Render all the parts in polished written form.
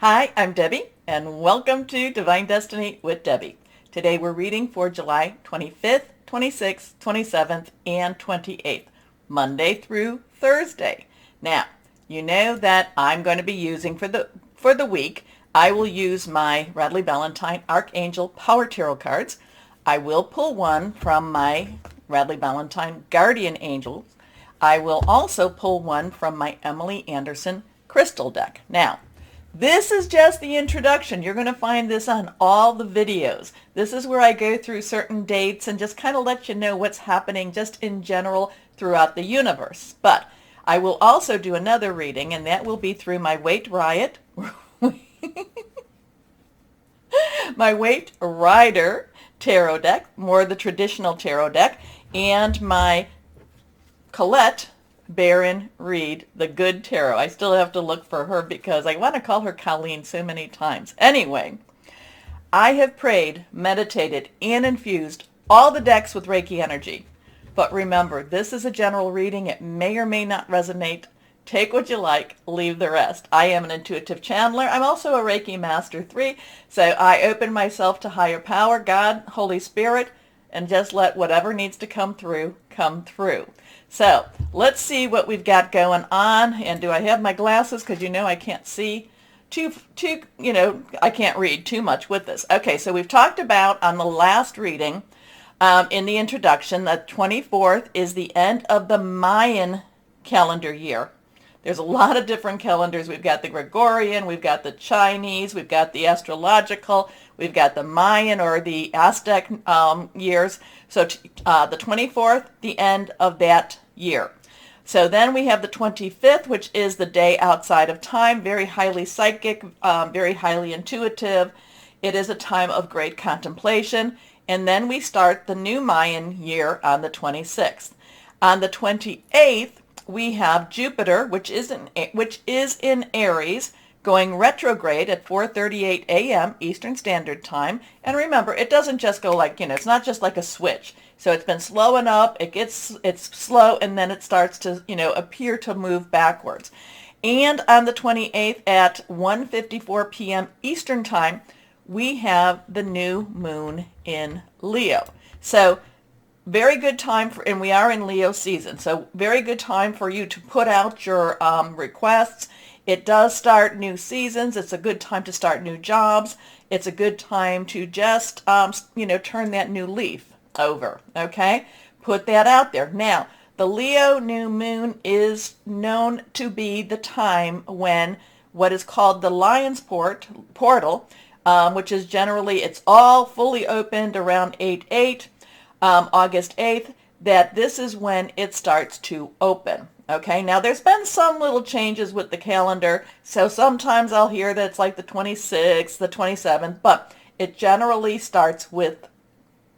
Hi, I'm Debbie, and welcome to Divine Destiny with Debbie. Today we're reading for July 25th, 26th, 27th, and 28th, Monday through Thursday. Now, you know that I'm going to be using for the week, I will use my Radleigh Valentine Archangel Power Tarot cards. I will pull one from my Radleigh Valentine Guardian Angels. I will also pull one from my Emily Anderson Crystal deck. Now, this is just the introduction. You're going to find this on all the videos. This is where I go through certain dates and just kind of let you know what's happening just in general throughout the universe. But I will also do another reading, and that will be through my Wait Riot, my Wait Rider tarot deck, more the traditional tarot deck, and my Colette Baron Reed, the good tarot. I still have to look for her because I want to call her Colleen so many times. Anyway, I have prayed, meditated, and infused all the decks with Reiki energy. But remember, this is a general reading. It may or may not resonate. Take what you like, leave the rest. I am an intuitive channeler. I'm also a Reiki Master 3, so I open myself to higher power, God, Holy Spirit, and just let whatever needs to come through, come through. So let's see what we've got going on. And do I have my glasses? Because I can't see I can't read too much with this. Okay, so we've talked about on the last reading, in the introduction, the 24th is the end of the Mayan calendar year. There's a lot of different calendars. We've got the Gregorian, we've got the Chinese, we've got the astrological, we've got the Mayan or the Aztec years. So the 24th, the end of that year. So then we have the 25th, which is the day outside of time, very highly psychic, very highly intuitive. It is a time of great contemplation. And then we start the new Mayan year on the 26th. On the 28th, we have Jupiter, which is in Aries, going retrograde at 4:38 a.m. Eastern Standard Time. And remember, it doesn't just go like, it's not just like a switch. So it's been slowing up, it's slow, and then it starts to, appear to move backwards. And on the 28th at 1:54 p.m. Eastern Time, we have the new moon in Leo. So very good time and we are in Leo season, so very good time for you to put out your requests. It does start new seasons. It's a good time to start new jobs. It's a good time to just, turn that new leaf over, okay? Put that out there. Now, the Leo new moon is known to be the time when what is called the Lion's Portal, which is generally, it's all fully opened around 8/8. August 8th, that this is when it starts to open. Okay, now there's been some little changes with the calendar, so sometimes I'll hear that it's like the 26th, the 27th, but it generally starts with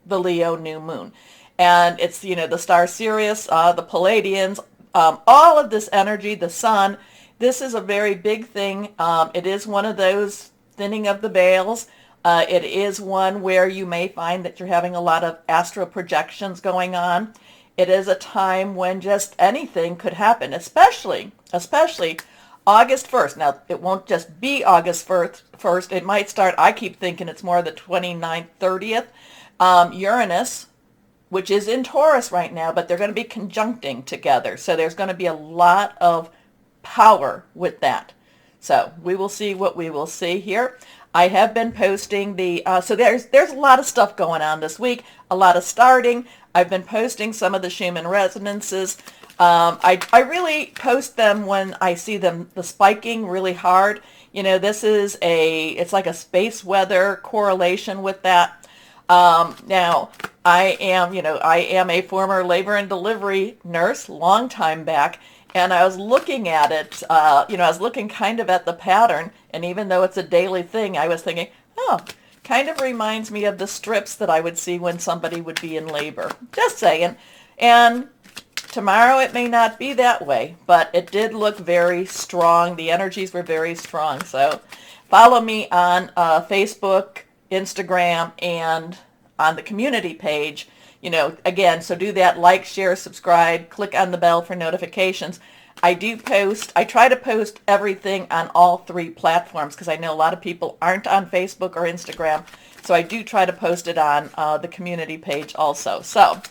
the Leo new moon. And it's, the star Sirius, the Palladians, all of this energy, the sun. This is a very big thing. It is one of those thinning of the veils. It is one where you may find that you're having a lot of astral projections going on. It is a time when just anything could happen, especially August 1st. Now, it won't just be August 1st. It might start, I keep thinking it's more the 29th, 30th. Uranus, which is in Taurus right now, but they're going to be conjuncting together. So there's going to be a lot of power with that. So we will see what we will see here. I have been posting so there's a lot of stuff going on this week, a lot of starting. I've been posting some of the Schumann resonances. I really post them when I see them, the spiking really hard. It's like a space weather correlation with that. Now, I am a former labor and delivery nurse, long time back. And I was looking at it, I was looking kind of at the pattern, and even though it's a daily thing, I was thinking, kind of reminds me of the strips that I would see when somebody would be in labor. Just saying. And tomorrow it may not be that way, but it did look very strong. The energies were very strong. So follow me on Facebook, Instagram, and on the community page. Again, so do that, like, share, subscribe, click on the bell for notifications. I try to post everything on all 3 platforms because I know a lot of people aren't on Facebook or Instagram. So I do try to post it on the community page also. So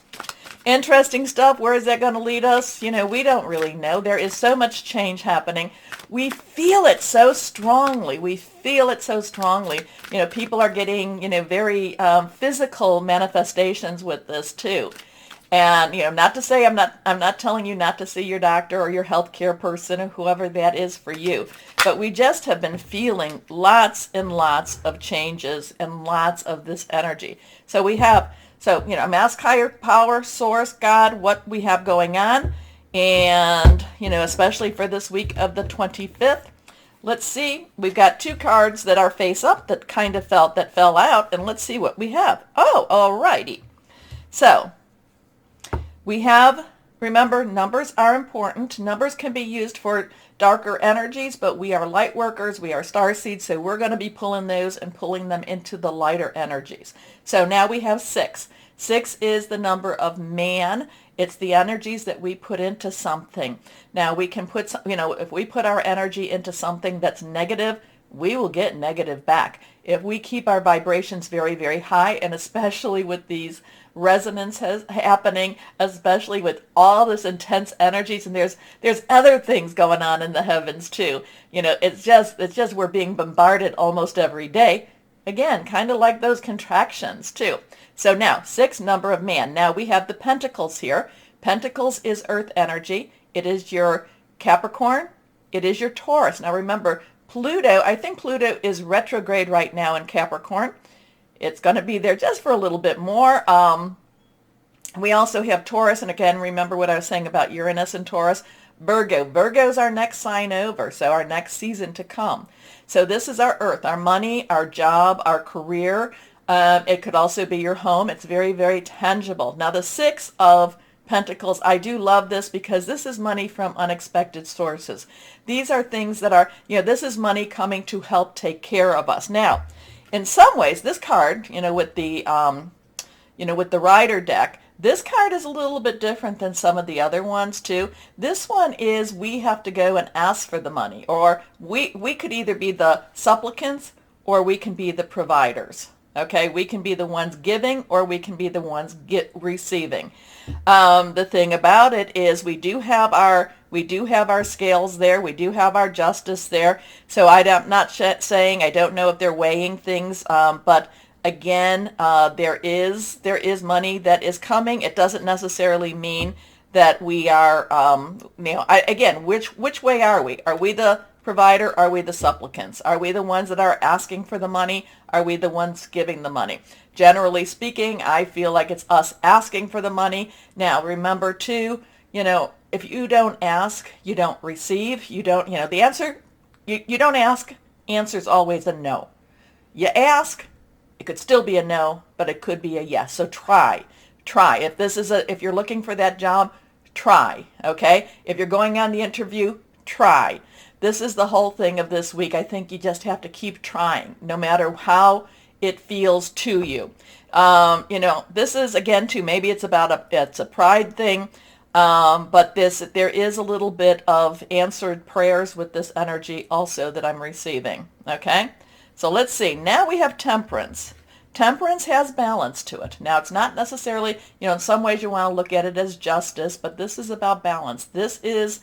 interesting stuff. Where is that going to lead us? We don't really know. There is so much change happening. We feel it so strongly. We feel it so strongly. People are getting, very physical manifestations with this too. And, not to say I'm not telling you not to see your doctor or your healthcare person or whoever that is for you. But we just have been feeling lots and lots of changes and lots of this energy. So I'm ask higher power, source, God, what we have going on. And, especially for this week of the 25th. Let's see. We've got 2 cards that are face up that fell out. And let's see what we have. Oh, all righty. So we have, remember, numbers are important. Numbers can be used for darker energies, but we are light workers. We are starseeds, so we're going to be pulling those and pulling them into the lighter energies. So now we have 6. 6 is the number of man. It's the energies that we put into something. Now we can put, if we put our energy into something that's negative, we will get negative back. If we keep our vibrations very, very high, and especially with these resonances happening, especially with all this intense energies, and there's other things going on in the heavens too. It's just we're being bombarded almost every day. Again, kind of like those contractions too. So now, 6, number of man. Now we have the pentacles here. Pentacles is earth energy. It is your Capricorn. It is your Taurus. Now remember, I think Pluto is retrograde right now in Capricorn. It's going to be there just for a little bit more. We also have Taurus, and again, remember what I was saying about Uranus and Taurus. Virgo. Virgo's our next sign over, so our next season to come. So this is our earth, our money, our job, our career. It could also be your home. It's very, very tangible. Now the 6 of Pentacles, I do love this because this is money from unexpected sources. These are things that are, this is money coming to help take care of us. Now, in some ways, this card, with the Rider deck, this card is a little bit different than some of the other ones too. This one is we have to go and ask for the money, or we could either be the supplicants or we can be the providers. Okay, we can be the ones giving or we can be the ones receiving. The thing about it is we do have our scales there. We do have our justice there. So I'm not saying, I don't know if they're weighing things, but again, there is money that is coming. It doesn't necessarily mean that we are, again, which way are we? Are we the provider? Are we the supplicants? Are we the ones that are asking for the money? Are we the ones giving the money? Generally speaking, I feel like it's us asking for the money. Now, remember too, if you don't ask, you don't receive. You don't, the answer, you don't ask, answer's always a no. You ask, it could still be a no, but it could be a yes. So try. If you're looking for that job, try, okay? If you're going on the interview, try. This is the whole thing of this week. I think you just have to keep trying, no matter how it feels to you. This is, again, too, maybe it's a pride thing, but there is a little bit of answered prayers with this energy also that I'm receiving, okay? So let's see. Now we have Temperance. Temperance has balance to it. Now, it's not necessarily, in some ways you want to look at it as justice, but this is about balance. This is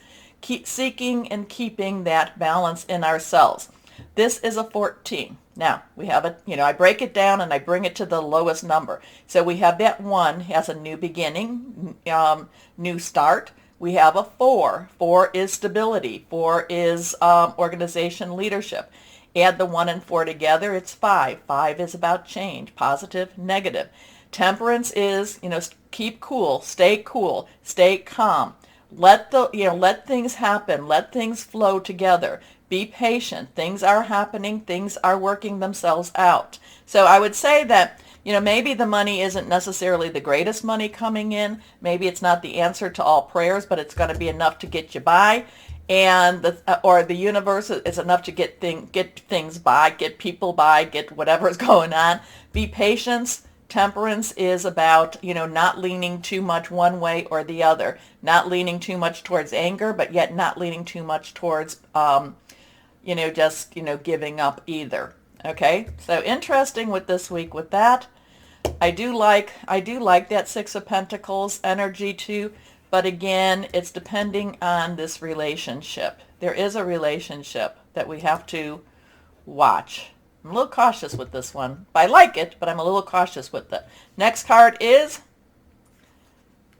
seeking and keeping that balance in ourselves. This is a 14. Now, we have I break it down and I bring it to the lowest number. So we have that 1 has a new beginning, new start. We have a 4. 4 is stability. 4 is organization leadership. Add the 1 and 4 together, it's 5. 5 is about change, positive, negative. Temperance is, keep cool, stay calm. Let things happen. Let things flow together. Be patient. Things are happening. Things are working themselves out. So I would say that, maybe the money isn't necessarily the greatest money coming in. Maybe it's not the answer to all prayers, but it's going to be enough to get you by. And the universe is enough to get things by, get people by, get whatever's going on. Be patient. Temperance is about, not leaning too much one way or the other, not leaning too much towards anger, but yet not leaning too much towards, just, giving up either. Okay, so interesting with this week with that. I do like that Six of Pentacles energy too, but again, it's depending on this relationship. There is a relationship that we have to watch. I'm a little cautious with this one. I like it, but I'm a little cautious with it. Next card is,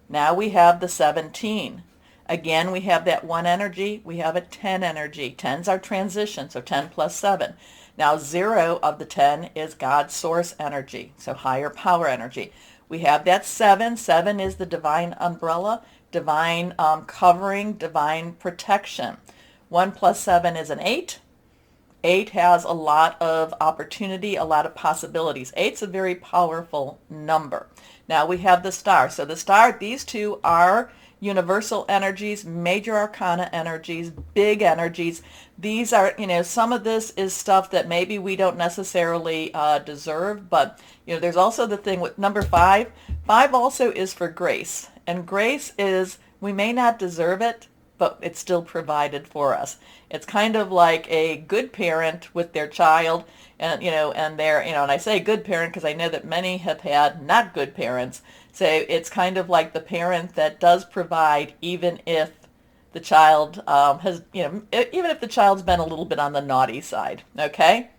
now we have the 17. Again, we have that 1 energy. We have a 10 energy. 10's our transition, so 10 plus 7. Now 0 of the 10 is God's source energy, so higher power energy. We have that 7. 7 is the divine umbrella, divine covering, divine protection. 1 plus 7 is an 8. 8 has a lot of opportunity, a lot of possibilities. 8's a very powerful number. Now we have the star. So the star, these two are universal energies, major arcana energies, big energies. These are, some of this is stuff that maybe we don't necessarily deserve, but, there's also the thing with number 5. 5 also is for grace. And grace is, we may not deserve it, but it's still provided for us. It's kind of like a good parent with their child, and and they're, and I say good parent because I know that many have had not good parents. So it's kind of like the parent that does provide, even if the child has, even if the child's been a little bit on the naughty side. Okay.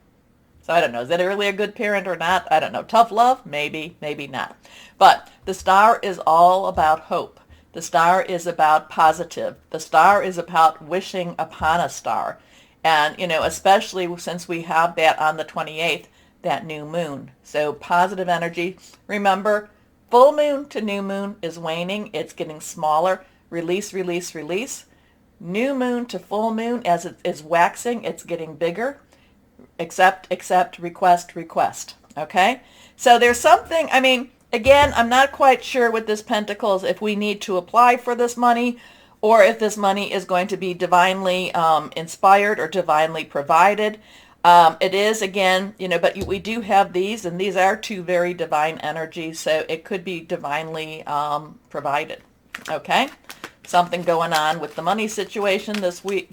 So I don't know, is that really a good parent or not? I don't know. Tough love? Maybe, maybe not. But the star is all about hope. The star is about positive. The star is about wishing upon a star. And, especially since we have that on the 28th, that new moon. So positive energy. Remember, full moon to new moon is waning. It's getting smaller. Release, release, release. New moon to full moon, as it is waxing, it's getting bigger. Accept, accept, request, request. Okay? So there's something, again, I'm not quite sure with this Pentacles if we need to apply for this money or if this money is going to be divinely inspired or divinely provided. It is, again, but we do have these, and these are two very divine energies, so it could be divinely provided. Okay? Something going on with the money situation this week,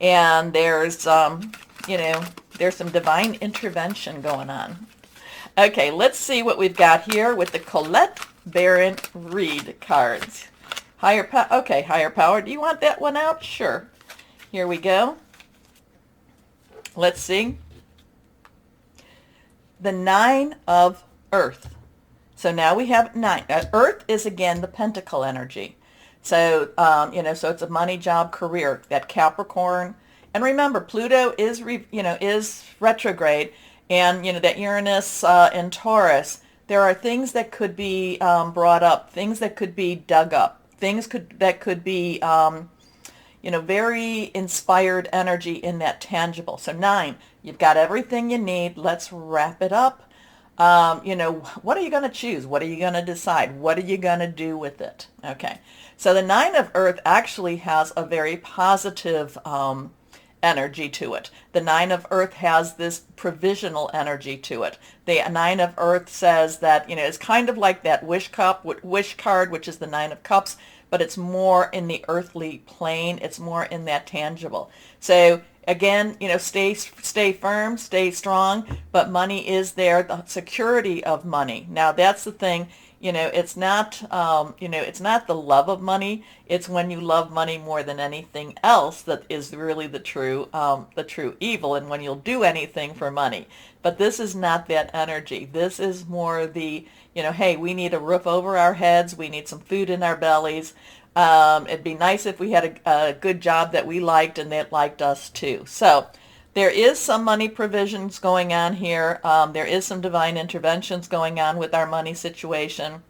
and there's, there's some divine intervention going on. Okay, let's see what we've got here with the Colette Baron Reed cards. Higher power. Do you want that one out? Sure. Here we go. Let's see. The 9 of Earth. So now we have 9. Earth is, again, the pentacle energy. So, so it's a money, job, career, that Capricorn. And remember, Pluto is, is retrograde. And, that Uranus in Taurus, there are things that could be brought up, things that could be dug up, that could be, very inspired energy in that tangible. So 9, you've got everything you need. Let's wrap it up. What are you going to choose? What are you going to decide? What are you going to do with it? Okay. So the 9 of Earth actually has a very positive energy to it. The 9 of Earth has this provisional energy to it. The 9 of Earth says that, it's kind of like that wish card, which is the 9 of Cups, but it's more in the earthly plane. It's more in that tangible. So again, stay firm, stay strong, but money is there, the security of money. Now that's the thing. It's not, it's not the love of money. It's when you love money more than anything else that is really the true evil, and when you'll do anything for money. But this is not that energy. This is more the, hey, we need a roof over our heads. We need some food in our bellies. It'd be nice if we had a good job that we liked and that liked us too. So there is some money provisions going on here. There is some divine interventions going on with our money situation.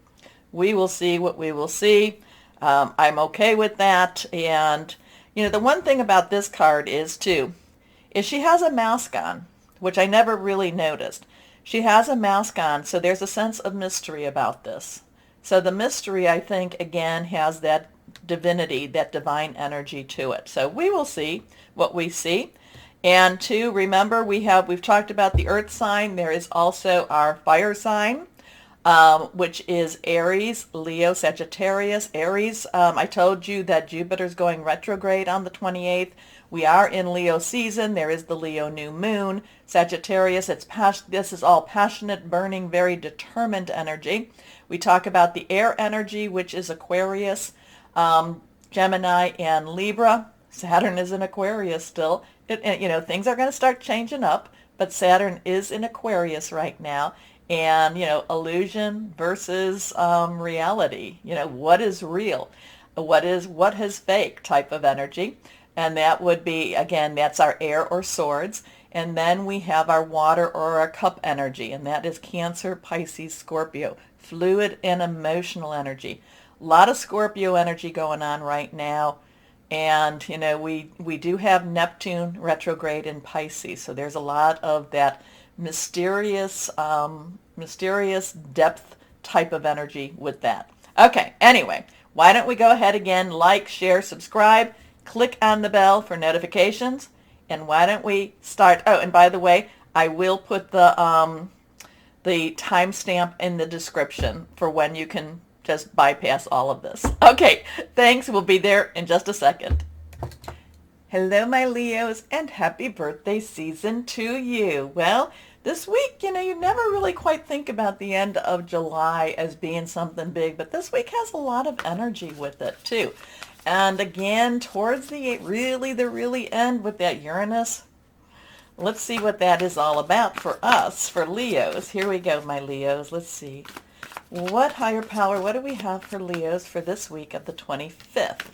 We will see what we will see. I'm okay with that. And, the one thing about this card is she has a mask on, which I never really noticed. She has a mask on, so there's a sense of mystery about this. So the mystery, I think, again, has that divinity, that divine energy to it. So we will see what we see. And two, remember we've talked about the earth sign. There is also our fire sign, which is Aries, Leo, Sagittarius. Aries, I told you that Jupiter's going retrograde on the 28th. We are in Leo season. There is the Leo new moon. Sagittarius, this is all passionate, burning, very determined energy. We talk about the air energy, which is Aquarius, Gemini, and Libra. Saturn is in Aquarius still. Things are going to start changing up, but Saturn is in Aquarius right now. And, illusion versus reality. What is real? What is fake type of energy? And that would be, again, that's our air or swords. And then we have our water or our cup energy, and that is Cancer, Pisces, Scorpio, fluid and emotional energy. A lot of Scorpio energy going on right now. And, we do have Neptune retrograde in Pisces. So there's a lot of that mysterious depth type of energy with that. Okay, anyway, why don't we go ahead again, like, share, subscribe, click on the bell for notifications, and why don't we start? Oh, and by the way, I will put the timestamp in the description for when you can just bypass all of this. Okay, thanks. We'll be there in just a second. Hello, my Leos, and happy birthday season to you. Well, this week, you never really quite think about the end of July as being something big, but this week has a lot of energy with it, too. And again, towards the really end with that Uranus, let's see what that is all about for us, for Leos. Here we go, my Leos. Let's see. What higher power, what do we have for Leos for this week of the 25th?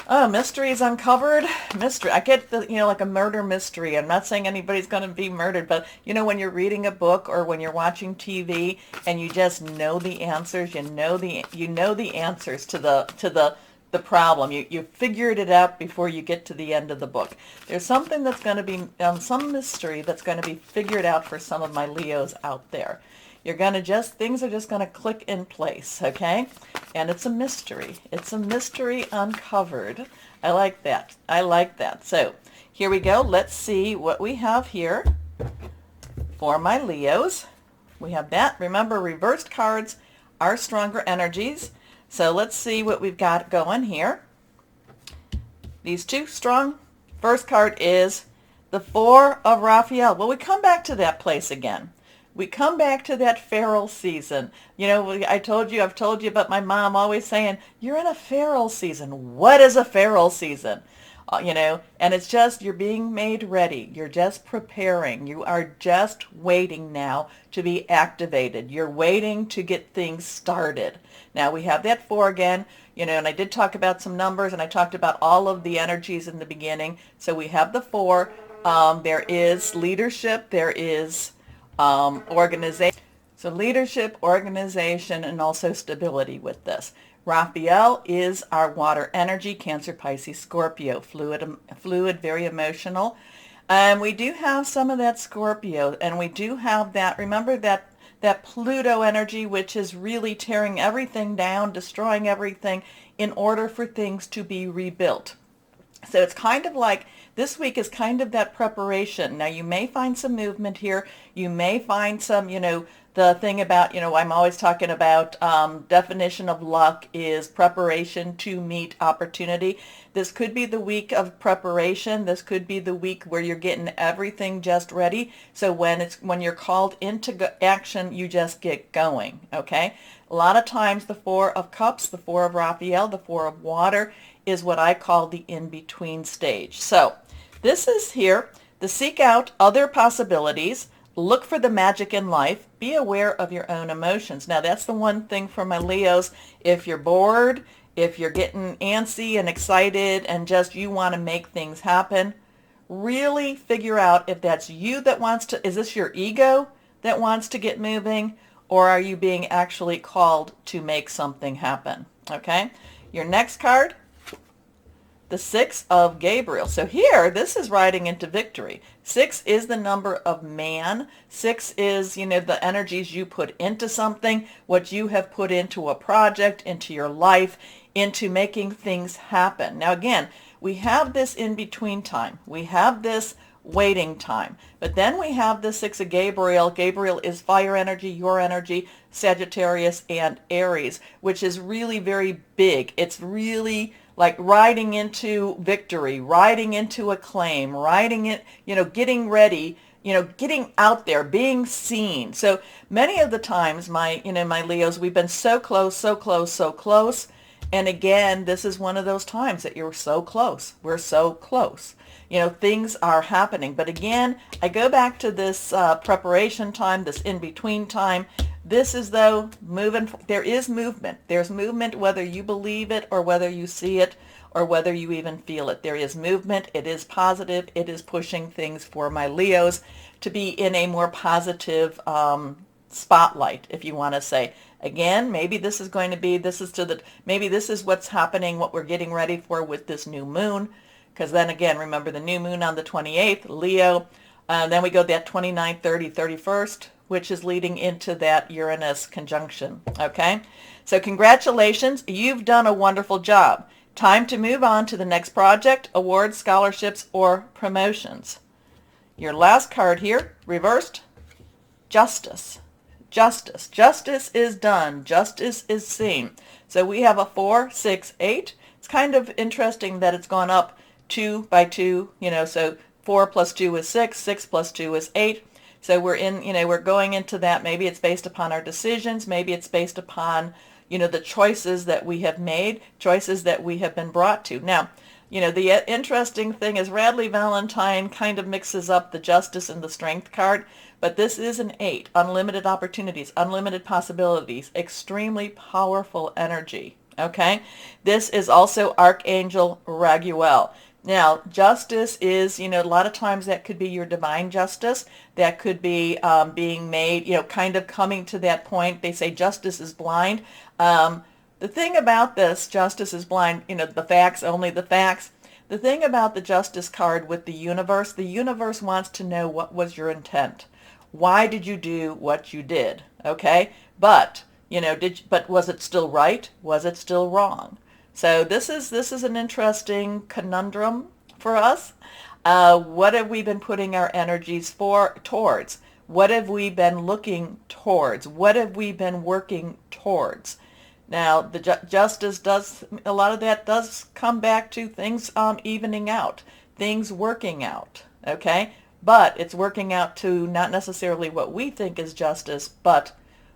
Oh, mysteries uncovered. Mystery. I get like a murder mystery. I'm not saying anybody's going to be murdered, but when you're reading a book or when you're watching TV and you just know the answers, you know the answers to the problem. You figured it out before you get to the end of the book. There's something that's going to be some mystery that's going to be figured out for some of my Leos out there. Things are just going to click in place, okay? And it's a mystery. It's a mystery uncovered. I like that. I like that. So here we go. Let's see what we have here for my Leos. We have that. Remember, reversed cards are stronger energies. So let's see what we've got going here. These two strong. First card is the Four of Raphael. Well, we come back to that place again. We come back to that feral season. I've told you about my mom always saying, you're in a feral season. What is a feral season? And it's just, you're being made ready. You're just preparing. You are just waiting now to be activated. You're waiting to get things started. Now we have that 4 again, and I did talk about some numbers, and I talked about all of the energies in the beginning. So we have the 4. There is leadership. There is organization. So leadership, organization, and also stability with this. Raphael is our water energy, Cancer, Pisces, Scorpio, fluid, very emotional. And we do have some of that Scorpio, and we do have that, remember that Pluto energy, which is really tearing everything down, destroying everything in order for things to be rebuilt. So it's kind of like, this week is kind of that preparation. Now you may find some movement here. You may find some, the thing about, I'm always talking about definition of luck is preparation to meet opportunity. This could be the week of preparation. This could be the week where you're getting everything just ready. So when you're called into action, you just get going, okay? A lot of times the 4 of Cups, the 4 of Raphael, the 4 of Water is what I call the in-between stage. So this is here, to seek out other possibilities, look for the magic in life, be aware of your own emotions. Now that's the one thing for my Leos. If you're bored, if you're getting antsy and excited and just you want to make things happen, really figure out if that's you that wants to, is this your ego that wants to get moving, or are you being actually called to make something happen, okay? Your next card, the 6 of Gabriel. So here, this is riding into victory. 6 is the number of man. 6 is, the energies you put into something, what you have put into a project, into your life, into making things happen. Now again, we have this in-between time. We have this waiting time. But then we have the Six of Gabriel. Gabriel is fire energy, your energy, Sagittarius, and Aries, which is really very big. It's really like riding into victory, riding into acclaim, riding it, getting ready, getting out there, being seen. So many of the times, my Leos, we've been so close, so close, so close. And again, this is one of those times that you're so close. We're so close. Things are happening. But again, I go back to this preparation time, this in-between time. This is, though, moving. There is movement. There's movement whether you believe it or whether you see it or whether you even feel it. There is movement. It is positive. It is pushing things for my Leos to be in a more positive spotlight, if you want to say. Again, maybe this is going to be, maybe this is what's happening, what we're getting ready for with this new moon. Because then again, remember the new moon on the 28th, Leo. Then we go that 29th, 30th, 31st, which is leading into that Uranus conjunction. Okay? So congratulations. You've done a wonderful job. Time to move on to the next project, awards, scholarships, or promotions. Your last card here, reversed, Justice. Justice. Justice is done. Justice is seen. So we have a 4, 6, 8. It's kind of interesting that it's gone up 2 by 2, so 4 plus 2 is 6, 6 plus 2 is 8. So we're going into that. Maybe it's based upon our decisions. Maybe it's based upon, the choices that we have made, choices that we have been brought to. Now, the interesting thing is Radley Valentine kind of mixes up the Justice and the Strength card, but this is an 8. Unlimited opportunities, unlimited possibilities, extremely powerful energy. Okay? This is also Archangel Raguel. Now, justice is, a lot of times that could be your divine justice. That could be being made, kind of coming to that point. They say justice is blind. The thing about this, justice is blind, the facts, only the facts. The thing about the Justice card with the universe wants to know what was your intent. Why did you do what you did? Okay? But, but was it still right? Was it still wrong? So this is an interesting conundrum for us. What have we been putting our energies towards? What have we been looking towards? What have we been working towards? Now, the justice does, a lot of that does come back to things evening out, things working out, okay? But it's working out to not necessarily what we think is justice, but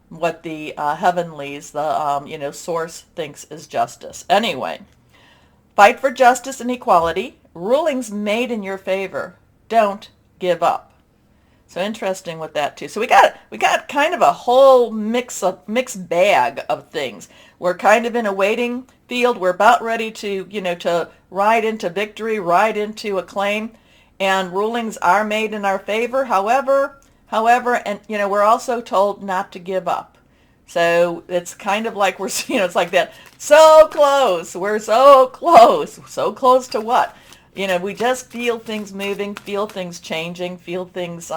what the heavenlies, the source thinks is justice. Anyway, fight for justice and equality. Rulings made in your favor. Don't give up. So interesting with that too. So we got kind of a whole mixed bag of things. We're kind of in a waiting field. We're about ready to to ride into victory, ride into acclaim, and rulings are made in our favor. However, and we're also told not to give up. So it's kind of like we're it's like that. So close. We're so close. So close to what? We just feel things moving, feel things changing, feel things,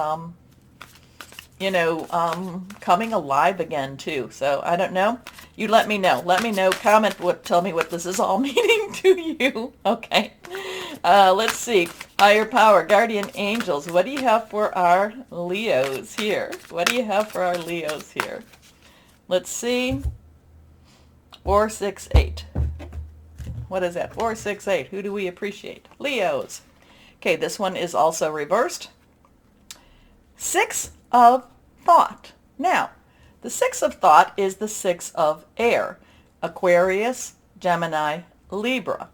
coming alive again too. So I don't know. You let me know. Let me know. Comment. Tell me what this is all meaning to you. Okay. Let's see. Higher power, guardian angels. What do you have for our Leos here? What do you have for our Leos here? Let's see. 4, 6, 8. What is that? 4, 6, 8. Who do we appreciate? Leos. Okay, this one is also reversed. 6 of thought. Now, the 6 of thought is the 6 of air. Aquarius, Gemini, Libra.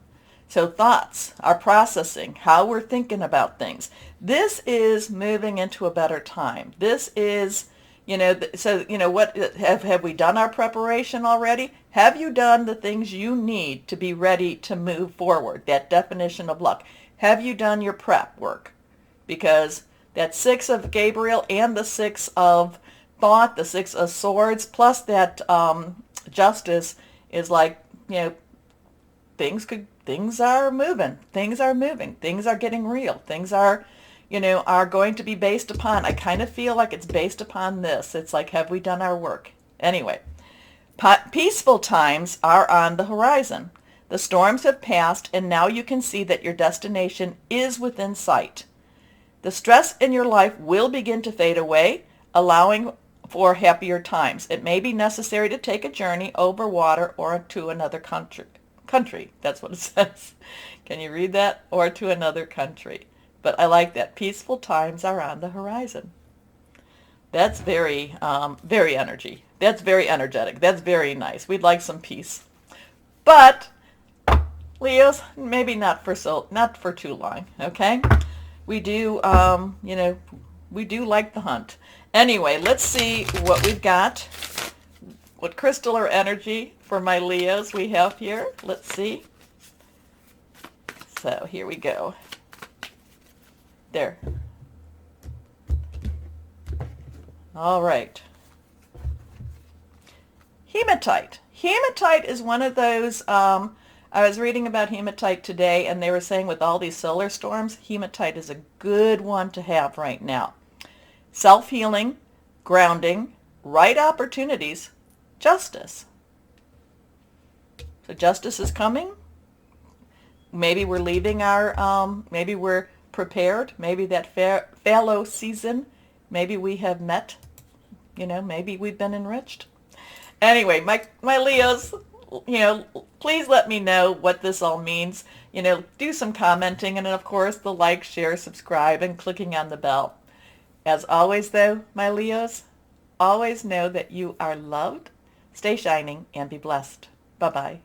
So thoughts, our processing, how we're thinking about things. This is moving into a better time. This is, what have we done our preparation already? Have you done the things you need to be ready to move forward? That definition of luck. Have you done your prep work? Because that 6 of Gabriel and the 6 of thought, the 6 of swords, plus that justice is like, things are moving. Things are moving. Things are getting real. Things are going to be based upon, I kind of feel like it's based upon this. It's like, have we done our work? Anyway, peaceful times are on the horizon. The storms have passed, and now you can see that your destination is within sight. The stress in your life will begin to fade away, allowing for happier times. It may be necessary to take a journey over water or to another country. That's what it says. Can you read that? Or to another country. But I like that. Peaceful times are on the horizon. That's very energy. That's very energetic. That's very nice. We'd like some peace. But Leos, maybe not for too long, okay? We do, we do like the hunt. Anyway, let's see what we've got. What crystal or energy for my Leos we have here. Let's see. So here we go. There. All right. Hematite. Hematite is one of those, I was reading about hematite today, and they were saying with all these solar storms, hematite is a good one to have right now. Self-healing, grounding, right opportunities, justice. So justice is coming. Maybe we're leaving maybe we're prepared. Maybe that fallow season, maybe we have met, maybe we've been enriched. Anyway, my Leos, please let me know what this all means. Do some commenting, and of course the like, share, subscribe, and clicking on the bell. As always, though, my Leos, always know that you are loved. Stay shining and be blessed. Bye-bye.